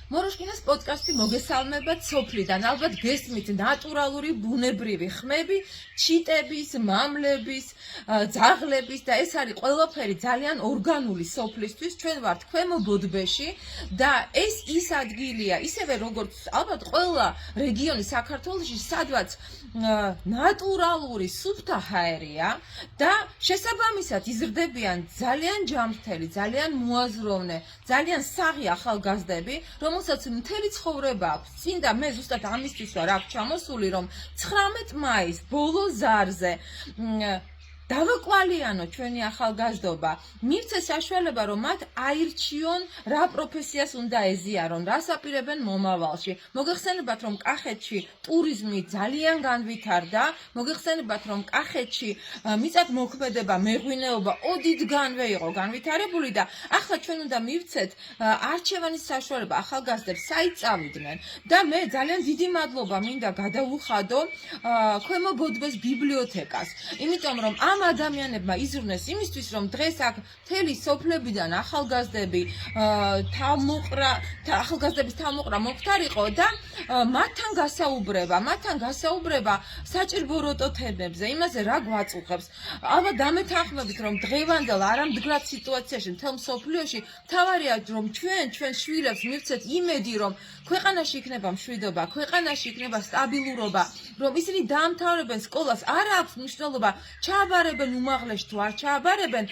მოროშკინას პოდკასტი მოგესალმებათ სოფლიდან. ალბათ გესმით ნატურალური ბუნებრივი ხმები, ჩიტების, მამლების, ძაღლების და ეს არის ყველაფერი ძალიან ორგანული სოფლისთვის. ჩვენ ვართ ქვემო ბოდბეში და ეს ის ადგილია, ისევე როგორც ალბათ ყველა რეგიონი საქართველოში, სადაც ნატურალური სუფთა ჰაერია და შესაბამისად იზრდებიან ძალიან ჯანმრთელი, ძალიან მოაზროვნე, ძალიან საღი ახალგაზრდები, რომელსაც მთელი ცხოვრება აქვს. წინდა მე ზუსტად ამისთვის ვარ აქ ჩამოსული, რომ 19 მაისს ბოლო ზარზე დავაკვალიანო ჩვენი ახალგაზრდობა, მივცეს საშუალება, რომ მათ აირჩიონ, რა პროფესიას უნდა ეზიარონ, რას აპირებენ მომავალში. მოგეხსენებათ, რომ კახეთში ტურიზმი ძალიან განვითარდა, მოგეხსენებათ, რომ კახეთში მიწათმოქმედება, მეღვინეობა ოდითგანვე იყო განვითარებული და ახლა ჩვენ უნდა მივცეთ არჩევანის საშუალება ახალგაზრდებს, საით წავიდნენ. და მე ძალიან დიდი მადლობა მინდა გადავუხადო ქვემო ბოდბეს ბიბლიოთეკას, იმიტომ რომ ამ ადამიანებმა იზრუნეს იმისთვის, რომ დღეს აქ მთელი სოფლებიდან ახალგაზრდების თავმოყრა მოხდარიყო და მათთან გასაუბრება საჭირბოროტო თემებზე, იმაზე რა გვაწუხებს. ალბათ დამეთანხმებით, რომ დღევანდელ არამდგრად სიტუაციაში მთელ მსოფლიოში მთავარია, რომ ჩვენ შვილებს მივცეთ იმედი, რომ ქვეყანაში იქნება მშვიდობა, ქვეყანაში იქნება სტაბილურობა, რომ ისინი დაამთავრებენ სკოლას, არ აქვს მნიშვნელობა ჩააბარებენ უმაღლეში თუ არ ჩააბარებენ,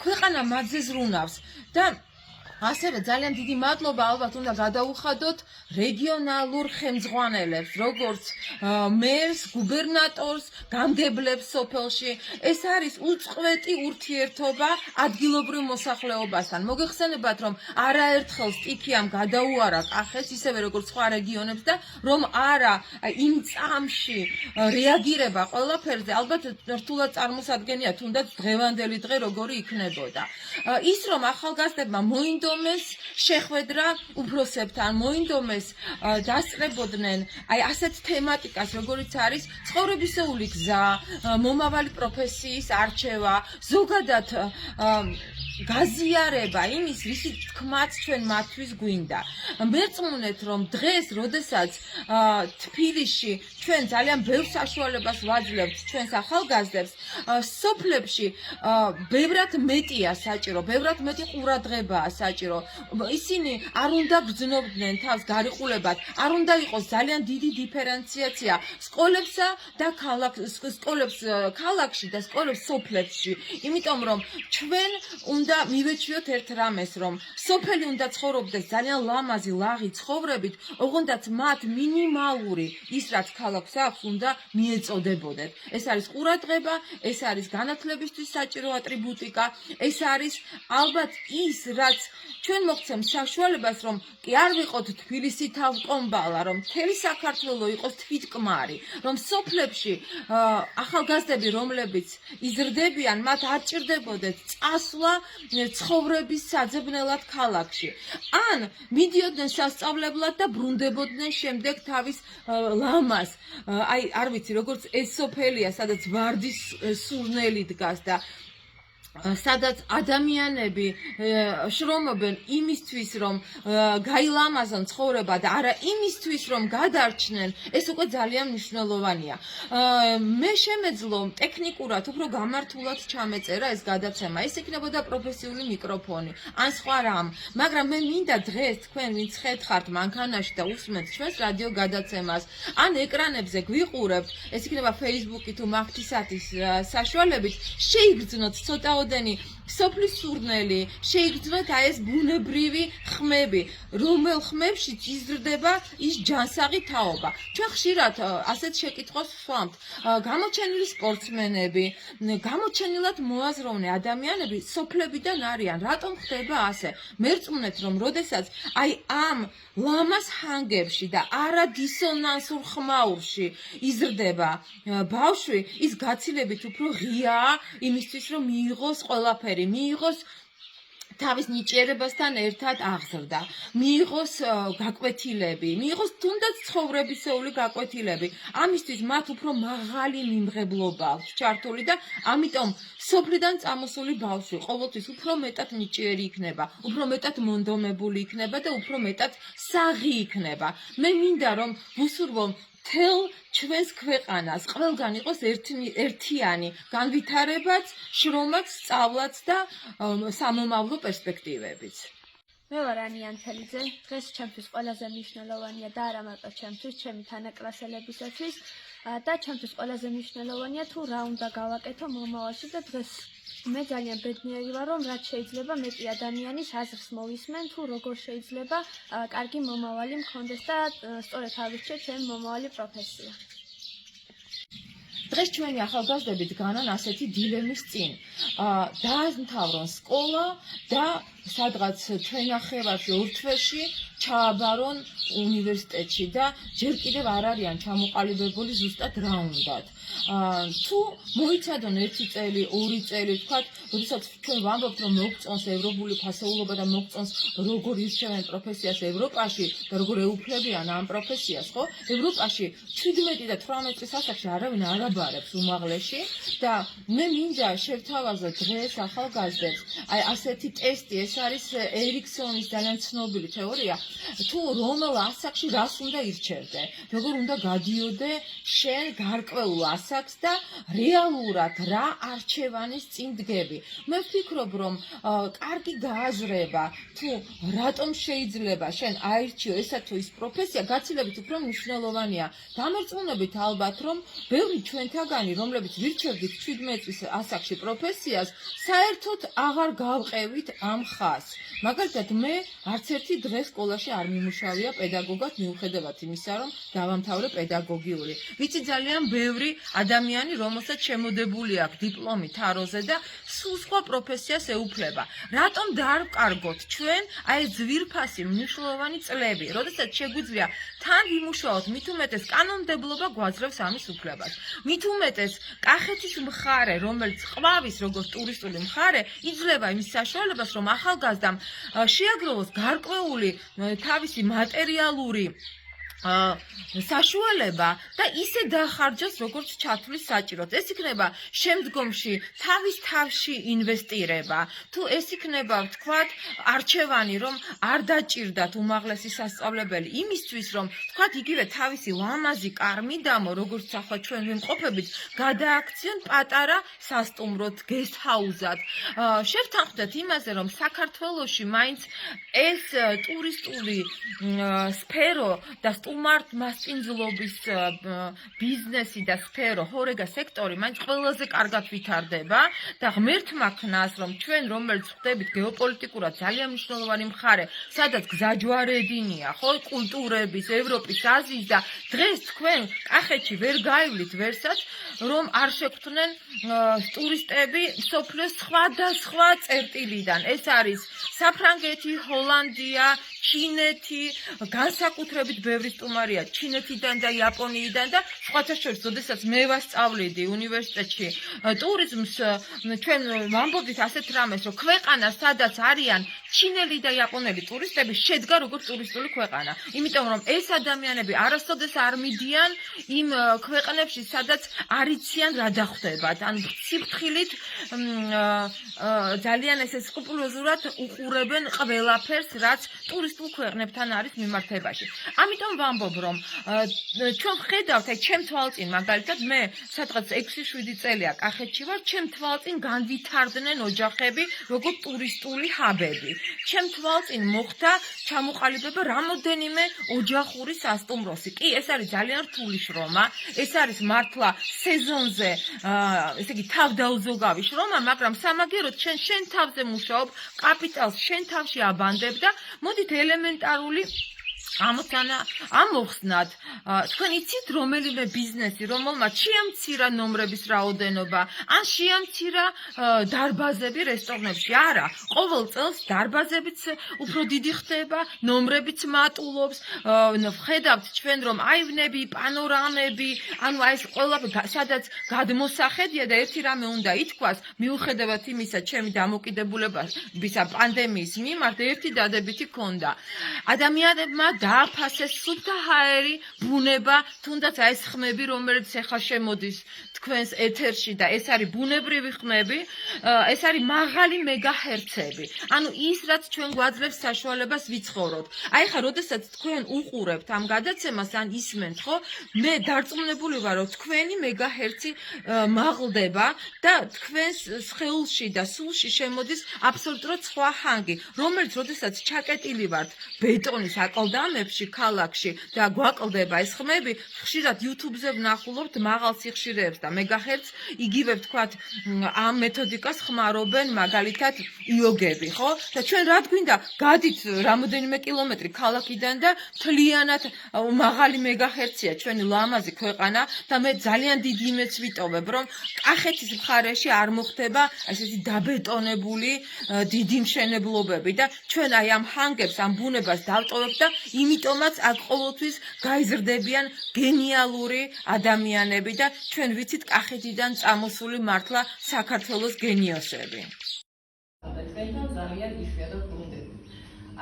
ქვეყანა მათზე ზრუნავს და ასევე ძალიან დიდი მადლობა ალბათ უნდა გადავუხადოთ რეგიონალურ ხელმძღვანელებს, როგორც მერს, გუბერნატორს, გამგებლებს სოფელში. ეს არის უწყვეტი ურთიერთობა ადგილობრივ მოსახლეობასთან. მოგეხსენებათ, რომ არაერთხელ სტიქიამ გადაუარა კახეთს, ისევე როგორც სხვა რეგიონებს და რომ არა იმ წამში რეაგირება ყველაფერზე, ალბათ რთულად წარმოსადგენია, თუნდაც დღევანდელი დღე როგორი იქნებოდა. ის რომ ახალგაზრდებმა მოინდომეს შეხვედრა უფროსებთან, მოინდომეს დასწრებოდნენ აი ასეთ თემატიკას, როგორიც არის ცხოვრებისეული გზა, მომავალი პროფესიის არჩევა, ზოგადად გაზიარება იმის, რისი თქმაც ჩვენ მათთვის გვინდა. მერწმუნეთ, რომ დღეს, როდესაც თბილისში ჩვენ ძალიან ბევრ საშუალებას ვაძლევთ ჩვენს ახალგაზრდებს, სოფლებში ბევრად მეტია საჭირო, ბევრად მეტი ყურადღებაა საჭირო. ისინი არ უნდა გრძნობდნენ თავს გარიყულებად, არ უნდა იყოს ძალიან დიდი დიფერენციაცია სკოლებსა და ქალაქში და სკოლებს სოფლებში. იმიტომ რომ ჩვენ უნდა მივეჩვიოთ ერთ რამეს, რომ სოფელი უნდა ცხოვრობდეს ძალიან ლამაზი, ლაღი ცხოვრებით, ოღონდაც მათ მინიმალური ის რაც ქალაქს აქვს, უნდა მიეწოდებოდეთ. ეს არის ყურადღება, ეს არის განათლებისთვის საჭირო ატრიბუტიკა, ეს არის ალბათ ის, რაც ჩვენ მოგცემს საშუალებას, რომ კი არ ვიყოთ თბილისი თავკომბალა, რომ მთელი საქართველო იყოს თვითკმარი, რომ სოფლებში ახალგაზრდები, რომლებიც იზრდებიან, მათ არ ჭირდებოდეთ წასვლა ცხოვრების საძებნელად ქალაქში. ან მიდიოდნენ სასწავლებლად და ბრუნდებოდნენ შემდეგ თავის ლამას. აი, არ ვიცი, როგორც ეს სოფელია, სადაც ვარდის სურნელი დგას და სადაც ადამიანები შრომობენ იმისთვის, რომ გაილამაზონ ცხოვრება და არა იმისთვის, რომ გადარჩნენ, ეს უკვე ძალიან მნიშვნელოვანია. მე შემეძლო ტექნიკურად უფრო გამართულად ჩამეწერა ეს გადაცემა. ეს იქნებოდა პროფესიული მიკროფონი, ან სხვა რამ, მაგრამ მე მინდა დღეს თქვენ ვინც ხერხართ მანქანაში და უსმენთ ჩვენს რადიო გადაცემას, ან ეკრანებზე გვიყურებთ, ეს იქნება Facebook-ი თუ მახთისათის საშუალებით, შეიგრძნოთ ცოტა სოფლის სურნელი, შეიგრძნოთ აი ეს ბუნებრივი ხმები, რომელ ხმებშიც იზრდება ის ჯანსაღი თაობა. ჩვენ ხშირად ასეთ შეკითხვას ვსვამთ. გამოჩენილი სპორტსმენები, გამოჩენილად მოაზროვნე ადამიანები სოფლებიდან არიან. რატომ ხდება ასე? მერწმუნეთ, რომ როდესაც აი ამ ლამას ჰანგებში და არა დისონანსურ ხმაურში იზრდება ბავშვი, ის გაცილებით უფრო ღიაა იმისთვის, რომ მიიღოს ყველაფერი, მიიღოს თავის ნიჭიერებასთან ერთად აღზრდა. მიიღოს გაკვეთილები, მიიღოს თუნდაც ცხოვრებისეული გაკვეთილები. ამისთვის მათ უფრო მაღალი მიმღებლობა აქვს ჩართული და ამიტომ სოფლიდან წამოსული ბავშვი ყოველთვის უფრო მეტად ნიჭიერი იქნება, უფრო მეტად მონდომებული იქნება და უფრო მეტად საღი იქნება. მე მინდა რომ ვუსურვო მთელ ჩვენს ქვეყანას ყველგან იყოს ერთიანი განვითარებაც, შრომაც, სწავლაც და სამომავლო პერსპექტივებიც. მე ვარ ანია ანთელიძე. დღეს ჩემთვის ყველაზე მნიშვნელოვანია და არა მარტო ჩემთვის, ჩემი თანაკლასელებისათვის და ჩემთვის ყველაზე მნიშვნელოვანია თუ რა უნდა გავაკეთო მომავალში და დღეს მე ძალიან ბედნიერი ვარ, რომ რაც შეიძლება მეტი ადამიანის აზრს მოვისმენ თუ როგორ შეიძლება კარგი მომავალი მქონდეს და სწორედ ავირჩიოთ ჩემი მომავალი პროფესია. დღეს ჩვენი ახალგაზრდები დგანან ასეთი დილემის წინ. დაამთავრონ სკოლა და სადღაც თვენახევარში, ორ თვეში ჩააბარონ უნივერსიტეტში და ჯერ კიდევ არ არიან ჩამოყალიბებული ზუსტად რა უნდათ. თუ მოიცადონ 1 წელი, 2 წელი, ვთქვათ, როდესაც ჩვენ ვამბობთ, რომ მოგწონს ევროპული ფასეულობა და მოგწონს როგორ ირჩევენ პროფესიას ევროპაში და როგორ ეუფლებიან ამ პროფესიას, ხო? ევროპაში 17 და 18 წლის ასაკში არავინ არ აბარებს უმაღლესში და მე მინდა შევთავაზო დღეს ახალგაზრდებს, აი ასეთი ტესტი, ეს არის ერიქსონის ძალიან ცნობილი თეორია, თუ რომელ ასაკში რას უნდა ირჩევდე, როგორ უნდა გადიოდე შენ გარკვეულ ასაკს და რეალურად რა არჩევანის წინ დგები. მე ვფიქრობ, რომ კარგი გააზრება, თუ რატომ შეიძლება შენ აირჩიო ესა თუ ის პროფესია, გაცილებით უფრო მნიშვნელოვანია. დამერწმუნებით ალბათ, რომ ბევრი ჩვენთაგანი, რომლებიც ვირჩევდით 17 წლის ასაკში პროფესიას, საერთოდ აღარ გავყევით ამ ხაზს. მაგალითად, მე არც ერთი დღე სკოლაში არ მიმუშავია პედაგოგად, მიუხედავად იმისა, რომ დავამთავრე პედაგოგიური. ვიცი ძალიან ბევრი ადამიანი, რომელსაც შემოდებული აქვს დიპლომი თაროზე და სულ სხვა პროფესიას ეუფლება. რატომ დაარვკარგოთ ჩვენ აი ძვირფასი მნიშვნელოვანი წლები, როდესაც შეგვიძლია თან ვიმუშაოთ, მით უმეტეს კანონმდებლობა გვაძლევს ამის უფლებას. მით უმეტეს კახეთის მხარე, რომელიც ყვავის როგორც ტურისტული მხარე, იძლევა იმის საშუალებას, რომ ახალგაზრდამ შეაგროვოს გარკვეული თავისი მატერიალური საშუალება და ისე დახარჯოს, როგორც ჩათვლის საჭიროდ. ეს იქნება შემდგომში თავის თავში ინვესტირება. თუ ეს იქნება, ვთქვათ, არჩევანი, რომ არ დაჭირდათ უმაღლესი სასწავლებელი იმისთვის, რომ ვთქვათ, იგივე თავისი ლამაზი კარმიდამო, როგორც ახლა ჩვენ ვიმყოფებით, გადააქციონ პატარა სასტუმროდ, გესტჰაუზად. შევთანხმდეთ იმაზე, რომ საქართველოში მაინც ეს ტურისტული სფერო და სტუმართ მასპინძლობის ბიზნესი და სფერო, ჰორეგა სექტორი მაინც ყველაზე კარგად ვითარდება და ღმერთმა ქნას, რომ ჩვენ რომელიც ვხდებით გეოპოლიტიკურად ძალიან მნიშვნელოვანი მხარე, სადაც გზაჯვარედინია, ხო, კულტურების, ევროპის, აზიის და დღეს თქვენ კახეთში ვერ გაივლით ვერსად, რომ არ შეგვთნენ ტურისტები მსოფლიოს სხვადასხვა წერტილიდან. ეს არის საფრანგეთი, ჰოლანდია, ჩინეთი, განსაკუთრებით ბევრი სტუმარია ჩინეთიდან და იაპონიიდან და სხვათა შორის, როდესაც მე ვასწავლიდი უნივერსიტეტში ტურიზმს, ჩვენ ვამბობდით ასეთ რამეს, რომ ქვეყანა, სადაც არიან ჩინელი და იაპონელი ტურისტები, შედგა როგორც ტურისტული ქვეყანა. იმიტომ რომ ეს ადამიანები არასოდეს არ მიდიან იმ ქვეყნებში, სადაც არ იციან რა დახვდებათ. ან სიფრთხილით ძალიან ესე სკრუპულოზურად უყურებენ ყველაფერს, რაც ტურისტულ ქვეყნებთან არის მიმართებაში. ამიტომ ვამბობ, რომ ჩვენ ვხედავთ, აი ჩემ თვალწინ, მაგალითად, მე სადღაც 6-7 წელია კახეთში ვარ, ჩემ თვალწინ განვითარდნენ ოჯახები, როგორც ტურისტული ჰაბები. ჩემ თვალწინ მოხდა ჩამოყალიბება რამოდენიმე ოჯახური სასტუმროსი. კი, ეს არის ძალიან რთული შრომა, ეს არის მართლა სეზონზე, ესე იგი თავდაუზოგავი შრომა, მაგრამ სამაგიეროდ შენ თავზე მუშაობ, კაპიტალს შენ თავში აბანდებ და მოდით ელემენტარული გამოცანა ამოხსნათ თქვენ იცით რომელიმე ბიზნესი რომელმაც შეამცირა ნომრების რაოდენობა ან შეამცირა დარბაზები რესტორნებში არა ყოველ წელს დარბაზებიც უფრო დიდი ხდება ნომრებიც მატულობს ვხედავთ ჩვენ რომ აივნები პანორამები ანუ აი ეს ყველა სადაც გადმოსახედია და ერთი რამე უნდა ითქვას მიუხედავად იმისა ჩემი დამოკიდებულებისა პანდემიის მიმართ ერთი დადებითი ქონდა ადამიანებმა დააფასეს სუფთა ჰაერი ბუნება თუნდაც აი ეს ხმები რომელიც ახლა შემოდის თქვენს ეთერში და ეს არის ბუნებრივი ხმები ეს არის მაღალი მეგაჰერცები ანუ ის რაც ჩვენ გვაძლევს საშუალებას ვიცხოვროთ აი ხა როდესაც თქვენ უყურებთ ამ გადაცემას ან ისმენთ ხო მე დარწმუნებული ვარ რომ თქვენი მეგაჰერცი მაღლდება და თქვენს სხეულში და სულში შემოდის აბსოლუტურად სხვა ჰანგი რომელიც როდესაც ჩაკეტილი ვართ ბეტონის აკლდამებში ქალაქში და გვაკლდება ეს ხმები ხშირად YouTube-ზე ვნახულობთ მაღალ სიხშირეებს და მეგაჰერცს იგივე ვთქვათ ამ მეთოდიკას ხმარობენ მაგალითად იოგები ხო და ჩვენ რა გვინდა გადით რამოდენიმე კილომეტრი ქალაქიდან და მთლიანად მაღალი მეგაჰერცია ჩვენი ლამაზი ქვეყანა და მე ძალიან დიდი იმედს ვიტოვებ რომ კახეთის მხარეში არ მოხდება ესეთი დაბეტონებული დიდი მშენებლობები და ჩვენ აი ამ ჰანგებს ამ ბუნებას დავტოვებთ და იმიტომაც აქ ყოველთვის გაიზრდებიან გენიალური ადამიანები და ჩვენ ვიცით კახეთიდან წამოსული მართლა საქართველოს გენიოსები თქვენთან ძალიან იშვიათად გრუნდებით.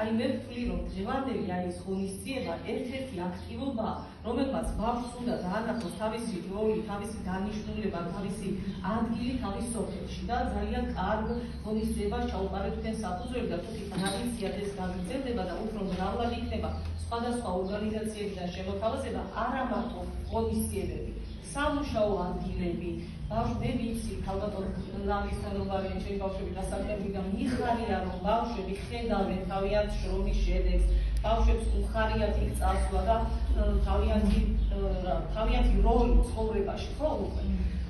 აი მე ვთვლი რომ დღევანდელი აი ეს ღონისძიება ერთ-ერთი აქტივობაა, რომელმაც ბავშვს უნდა დაანახოს თავისი როლი, თავისი დანიშნულება, თავისი ადგილი თავის სოფელში და ძალიან კარგ ღონისძიებას ჩაუყარეთ თქვენ საფუძველი და თუკი ტრადიციად ეს გაგრძელდება და უფრო მრავლად იქნება სხვადასხვა ორგანიზაციებიდან შემოთავაზება არა მარტო ღონისძიებები, სამუშაო ადგილები ბავშვები მე ვიცი ქალბატონ ლამის თანობარია ჩემი ბავშვები დასაწყებიდან მიხარია რომ ბავშვები ხედავენ თავიანთ შრომის შედეგს ბავშვებს უხარიათ იქ წასვლა და თავიანთი როლი ცხოვრებაში ხო უკვე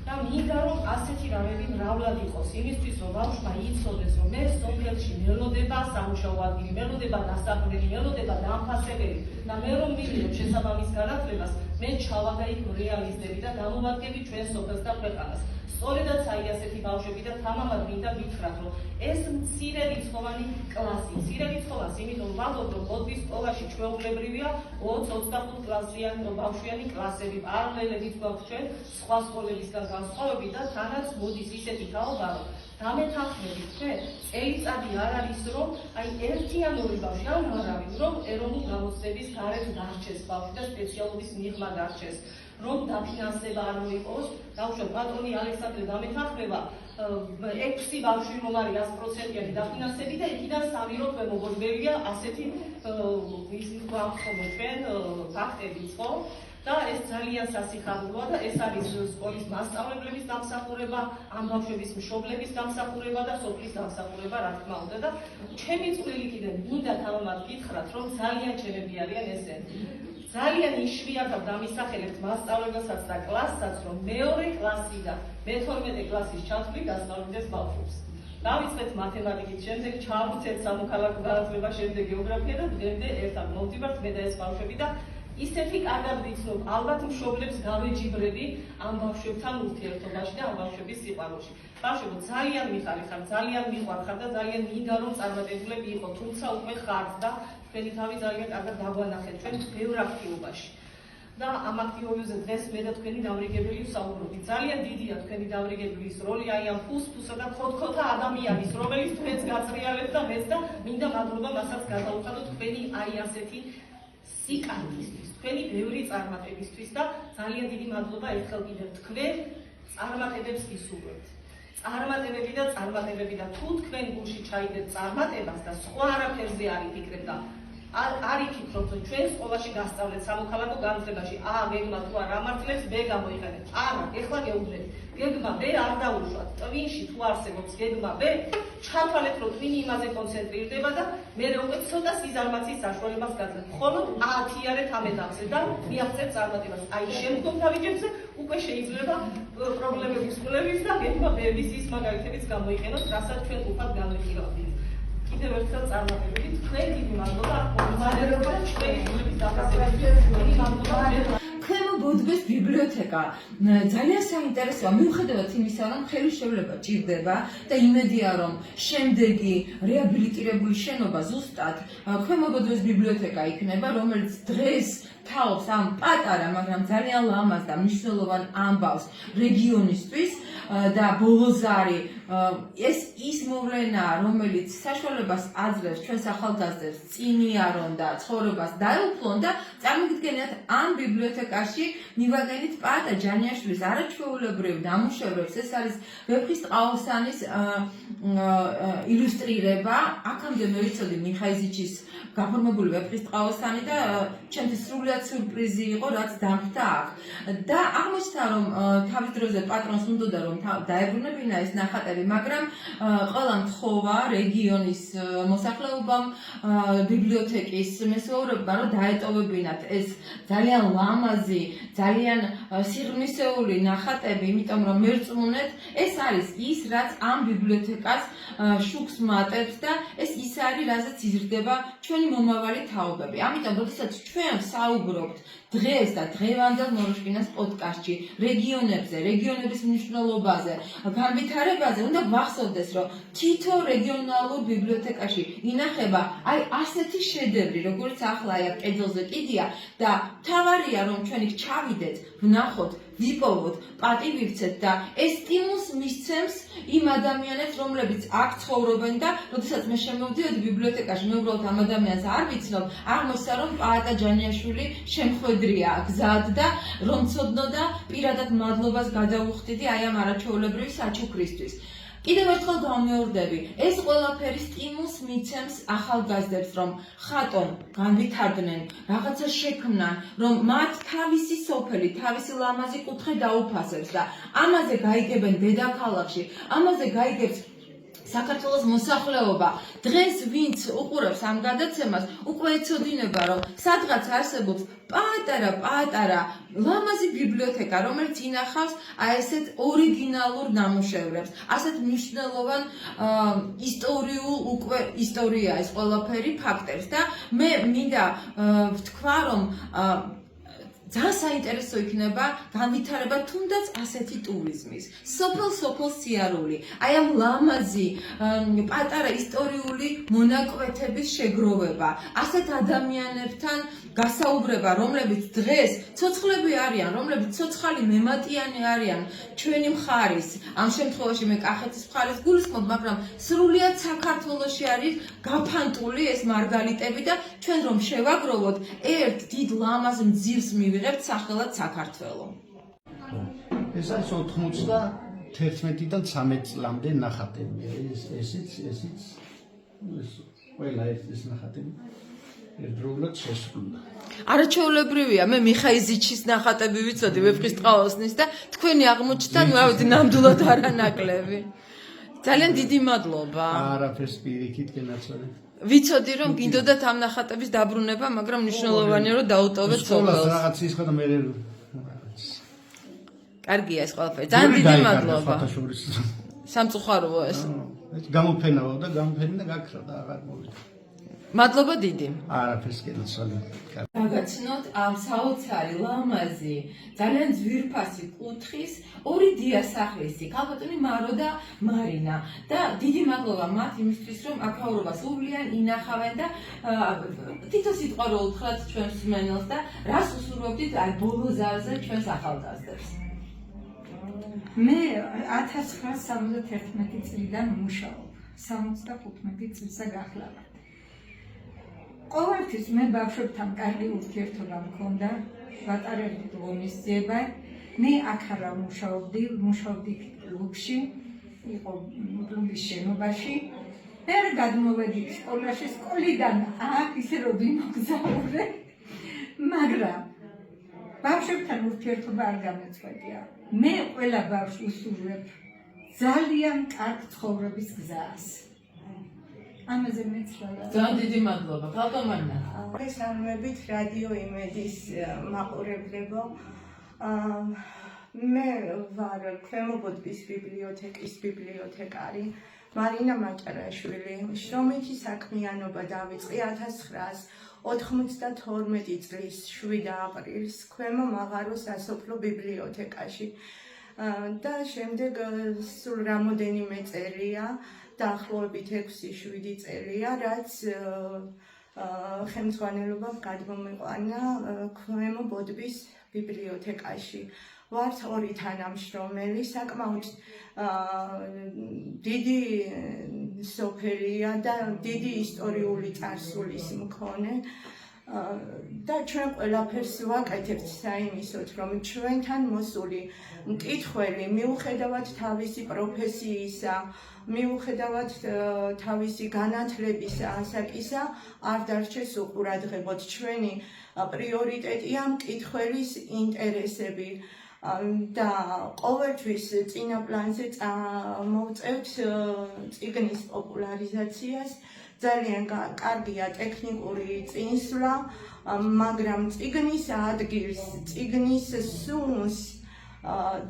და მინდა რომ ასეთი რამები მრავლად იყოს იმისთვის რომ ბავშვმა იცოდეს რომ მე სოფელში მელოდება სამუშაო ადგილი მელოდება დასაყრდენი მელოდება დამფასებელი და მე რომ მივიდე შესაბამის განათლებას მე ჩავაგა იქ რეალისტები და გამოვადგები ჩვენ სოფელს და ქვეყანას სწორედაც აი ასეთი ბავშვები და თამამად მინდა გითხრათ რომ ეს მცირერიცხოვანი კლასი მცირერიცხოვანს იმიტომ ვამბობ რომ მოდვის სკოლაში ჩვეულებრივია 20-25 კლასიან ბავშვიანი კლასები პარალელებით გვაქვს ჩვენ სხვა სკოლებისგან განსხვავებით და თანაც მოდის ისეთი თაობა რომ დამეთანხმებით ჩვენ წელიწადი არ არის რომ აი ერთიანი ბავშვი ან არავინ რომ ეროვნულ გამოცდების გარეთ დარჩეს ბავშვი და სპეციალობის მიღმა დარჩეს რომ დაფინანსება არ მოიყოს დავუშვათ ბატონი ალექსანდრე დამეთანხმება 6 ბავშვი რომ არის 100%-იანი დაფინანსები და იქიდან 3 რო ქვემო გოჯბებია ასეთი ის გვაქვს ჩვენ ფაქტები ხო და ეს ძალიან სასიხარულოა და ეს არის სკოლის მასწავლებლების დამსახურება, ამ ბავშვების მშობლების დამსახურება და სოფლის დამსახურება, რა თქმა უნდა და ჩემი წვლილი კიდევ მინდა თამამად გითხრათ, რომ ძალიან ჩემები არიან ესენი. ძალიან იშვიათად დამისახელებთ მასწავლებელსაც და კლასსაც, რომ მეორე კლასიდან მე-12 კლასის ჩათვლით დასწავლდეს ბავშვებს. დავიწყეთ მათემატიკით, შემდეგ ჩავვრცეთ სამოქალაქო განათლება, შემდეგ გეოგრაფია და დღემდე ერთად მოვდივართ მე და ეს ბავშვები და ისეთი კარგად ვიცნობ, ალბათ მშობლებს გავეჯიბრები ამ ბავშვებთან ურთიერთობაში და ამ ბავშვების სიყვარულში. ბავშვებო, ძალიან მიხარიხარ, ძალიან მიყვარხარ და ძალიან მინდა რომ წარმატებულები იყო, თუმცა უკვე ხართ და თქვენი თავი ძალიან კარგად დაგვანახეთ ჩვენ ბევრ აქტივობაში. და ამ აქტივობებზე დღეს მე და თქვენი დამრიგებელი ვსაუბრობთ. ძალიან დიდია თქვენი დამრიგებლის როლი აი ამ ფუსფუსა და ხოთქოთა ადამიანის, რომელიც თქვენს გაწრიალებთ და მეც და მინდა მადლობა მასაც გადავუხადოთ თქვენი აი ასეთი სიკანისთვის, თქვენი ბევრი წარმატებისთვის და ძალიან დიდი მადლობა ერთხელ კიდევ თქვენ წარმატებებს გისურვებთ. წარმატებები და წარმატებები და თუ თქვენ გულში ჩაიდეთ წარმატებას და სხვა არაფერზე არ იფიქრებთ და არ იფიქროთ რომ ჩვენ სკოლაში გასწავლეთ სამოქალაქო განათლებაში გეგმა თუ არ ამართლებს ბ გამოიყენეთ. არა, ეხლა გეუბნებით. გეგმა ბ არ დაუშვათ. ტვინში თუ არსებობს გეგმა ბ, ჩათვალეთ რომ ტვინი იმაზე კონცენტრირდება და მე უკვე ცოტა სიზარმაცის საშუალებას გაძლევთ. მხოლოდ აათიარეთ ამ ეტაპზე და მიაღწევთ წარმატებას. აი შემდგომ თავიჯებზე უკვე შეიძლება პრობლემების კვლევის და გეგმა ბ-ის ის მაგალითებიც გამოიყენოთ, რასაც ჩვენ უფად განვიხილავთ. კიდევ ერთხელ წარმატებებით. თქვენ დიდი მადლობა მოგმარება ჩვენი გულების დაფასებით. მადლობა. ქვემო ბოდბეს ბიბლიოთეკა ძალიან საინტერესოა მიუხედავად იმისა, რომ ხელისშევლება ჭირდება და იმედია, რომ შემდეგი რეაბილიტირებული შენობა ზუსტად ქვემო ბოდბეს ბიბლიოთეკა იქნება, რომელიც დღეს თავს ამ პატარა, მაგრამ ძალიან ლამაზ და მნიშვნელოვან ამბავს რეგიონისთვის და ბოლოზარი ეს ის მოვლენაა, რომელიც საშუალებას აძლევს ჩვენს ახალგაზრდებს წინიარონ და ცხოვრებას დაეუფლონ და წარმოგიდგენთ ამ ბიბლიოთეკაში მივაგენით პაატა ჯანიაშვილის არაჩვეულებრივ ნამუშევრებს. ეს არის ვეფხის ტყაოსანის ილუსტრირება. აქამდე მე ვიცოდი მიხაიზიჩის გაფორმებული ვეფხის ტყაოსანი და ჩემთვის სრულიად სიურპრიზი იყო, რაც დამხდა აქ. და აღმოჩნდა, რომ თავის დროზე პატრონს უნდოდა რომ დაებრუნებინა ეს ნახატები, მაგრამ ყველა მთხოვა რეგიონის მოსახლეობამ, ბიბლიოთეკის მესვეურებმა რომ დაეტოვებინათ ეს ძალიან ლამაზი, ძალიან სიღრმისეული ნახატები, იმიტომ რომ მერწმუნეთ, ეს არის ის, რაც ამ ბიბლიოთეკას შუქს მატებს და ეს ის არის, რაზეც იზრდება ჩვენი მომავალი თაობები. ამიტომ, როდესაც ჩვენ საუბრობთ დღეს და დღევანდელ მოროშკინას პოდკასტში რეგიონებზე, რეგიონების მნიშვნელობაზე, განვითარებაზე, უნდა გვახსოვდეს, რომ თითო რეგიონალურ ბიბლიოთეკაში ინახება აი ასეთი შედევრი, როგორც ახლა აი კედელზე კიდია და მთავარია, რომ ჩვენ იქ ჩავიდეთ, ვნახოთ, ვიპოვოთ, პატივივცეთ და ეს სტიმულს მისცემს იმ ადამიანებს, რომლებიც აქ ცხოვრობენ და როდესაც მე შემოვდიოდი ბიბლიოთეკაში, მე უბრალოდ ამ ადამიანს არ ვიცნობ, აღმოჩნდა, რომ პაატა ჯანიაშვილი შემხვედრია გზად და რომ ცოდნოდა, პირადად მადლობას გადავუხდიდი აი ამ არაჩვეულებრივი საჩუქრისთვის. კიდევ ერთხელ გამეორდები, ეს ყველაფერი სტიმულს მიცემს ახალგაზრდებს, რომ ხატონ განვითარდნენ, რაღაცა შექმნან, რომ მათ თავისი სოფელი, თავისი ლამაზი კუთხე დაუფასებს და ამაზე გაიგებენ დედაქალაქში, ამაზე გაიგებს საქართველოს მოსახლეობა. დღეს ვინც უყურებს ამ გადაცემას, უკვე ეცოდინება, რომ სადღაც არსებობს პატარა ლამაზი ბიბლიოთეკა, რომელიც ინახავს აი ესეთ ორიგინალურ ნამუშევრებს, ასეთ მნიშვნელოვან ისტორია ეს ყველაფერი ფაქტებს და მე მინდა ვთქვა, რომ ძალიან საინტერესო იქნება განვითარება თუნდაც ასეთი ტურიზმის, სოფელ სიარული, აი ამ ლამაზი პატარა ისტორიული მონაკვეთების შეგროვება, ასეთ ადამიანებთან გასაუბრება, რომლებიც დღეს ცოცხლები არიან, რომლებიც ცოცხალი მემატიანე არიან ჩვენი მხარის, ამ შემთხვევაში მე კახეთის მხარეს გულისხმობ, მაგრამ სრულიად საქართველოში არის გაფანტული ეს მარგალიტები და ჩვენ რომ შევაგროვოთ ერთ დიდ ლამაზ მძივს მივიღებთ სახელად საქართველო. ეს არის 91-დან 13 წლამდე ნახატები. ესიც ყველა ეს ნახატები ერთდროულად შესრულდა. არაჩვეულებრივია, მე მიხაიზიჩის ნახატები ვიცოდი ვეფხის ტყაოსნის და თქვენი აღმოჩნდა ნამდვილად არანაკლები. ძალიან დიდი მადლობა. არაფერს პირიქით გენაცვალე. ვიცოდი რომ გინდოდათ ამ ნახატების დაბრუნება, მაგრამ მნიშვნელოვანია რომ დაუტოვეთ სოფელს. რაღაც ის ხო და მე კარგია ეს ყველაფერი. ძალიან დიდი მადლობა. სამწუხაროა ეს. გამოფენაო და გამოფენა და გაქრა და აღარ მოვიდა. მადლობა დიდი. არაფერს გენაცვალე. გაგაცნოთ ამ საოცარი ლამაზი, ძალიან ძვირფასი კუთხის ორი დიასახლისი, ქალბატონი მარო და მარინა. და დიდი მადლობა მათ იმისთვის, რომ აქაურობას უვლიან, ინახავენ და თითო სიტყვა რო უთხრათ ჩვენს მსმენელს და რას უსურვებდით აი ბოლო ზარზე ჩვენს ახალგაზრდებს. მე 1971 წლიდან მუშაობ, 75 წელსა გახლავართ. ყოველთვის მე ბავშვებთან კარგი ურთიერთობა მქონდა, ვატარებდი ღონისძიება. მე აქ არა მუშაობდი კლუბში, იყო კლუბის შენობაში. მე გადმოვედი სკოლაში, სკოლიდან აქ ისე რომ ვიმოგზაურე, მაგრამ ბავშვებთან ურთიერთობა არ გამეწყვეტია. მე ყველა ბავშვს უსურვებ ძალიან კარგ ცხოვრების გზას. ამაზე მეცხრა. ძალიან დიდი მადლობა. ქალბატონმა. მოგესალმებით რადიო იმედის მაყურებლებო. მე ვარ ქვემო ბოდბის ბიბლიოთეკის ბიბლიოთეკარი. მარინა მაჭარაშვილი შრომითი საქმიანობა დავიწყე 1992 წლის 7 აპრილს ქვემო მაღაროს სასოფლო ბიბლიოთეკაში და შემდეგ სულ რამოდენიმე წერია დაახლოებით 6-7 წელია რაც ხელმძღვანელობამ გადმომიყვანა ქვემო ბოდბის ბიბლიოთეკაში ვართ ორი თანამშრომელი საკმაოდ დიდი სოფელია და დიდი ისტორიული წარსულის მქონე და ჩვენ ყველაფერს ვაკეთებთ საიმისოდ რომ ჩვენთან მოსული მკითხველი მიუხედავად თავისი პროფესიისა მიუხედავად თავისი განათლებისა ასაკისა არ დარჩეს უყურადღებოდ ჩვენი პრიორიტეტია მკითხველის ინტერესები და ყოველთვის წინა პლანზე მოვწევთ წიგნის პოპულარიზაციას ძალიან კარგია ტექნიკური წინსვლა მაგრამ წიგნის ადგილს წიგნის სუნს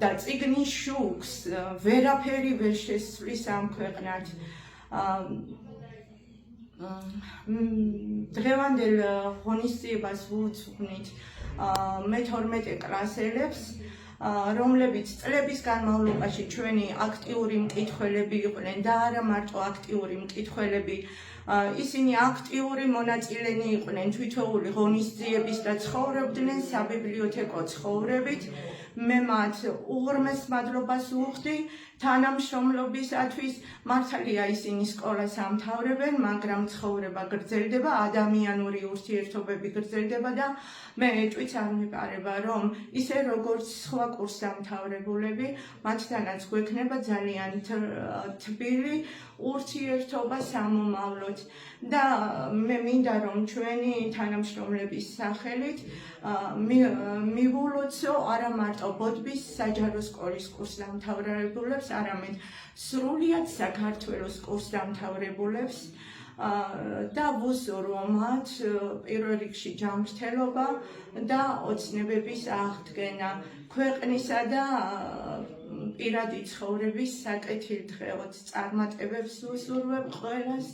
და წიგნის შუქს ვერაფერი ვერ შესწვლის ამ ქვეყნად დღევანდელ ღონისძიებას ვუძღვნით მე-12 კლასელებს რომლებიც წლების განმავლობაში ჩვენი აქტიური მკითხველები იყვნენ და არა მარტო აქტიური მკითხველები ისინი აქტიური მონაწილენი იყვნენ თითოეული ღონისძიების და ცხოვრობდნენ საბიბლიოთეკო ცხოვრებით მე მათ უღრმეს მადლობას ვუხდი თანამშრომლობისათვის მართალია ისინი სკოლას ამთავრებენ მაგრამ ცხოვრება გრძელდება ადამიანური ურთიერთობები გრძელდება და მე ეჭვიც არ მიპარება რომ ისე როგორც სხვა კურსდამთავრებულები მათთანაც გვექნება ძალიან თბილი ურთიერთობა სამომავლოდ და მე მინდა რომ ჩვენი თანამშრომლების სახელით მივულოცო არა მარტო ბოდბის საჯარო სკოლის კურსდამთავრებულებს არამედ სრულიად საქართველოს კურსდამთავრებულებს და ვუსურვო მათ პირველ რიგში ჯანმრთელობა და ოცნებების აღდგენა ქვეყნისა და პირადი ცხოვრების საკეთილდღეოდ წარმატებებს ვუსურვებ ყველას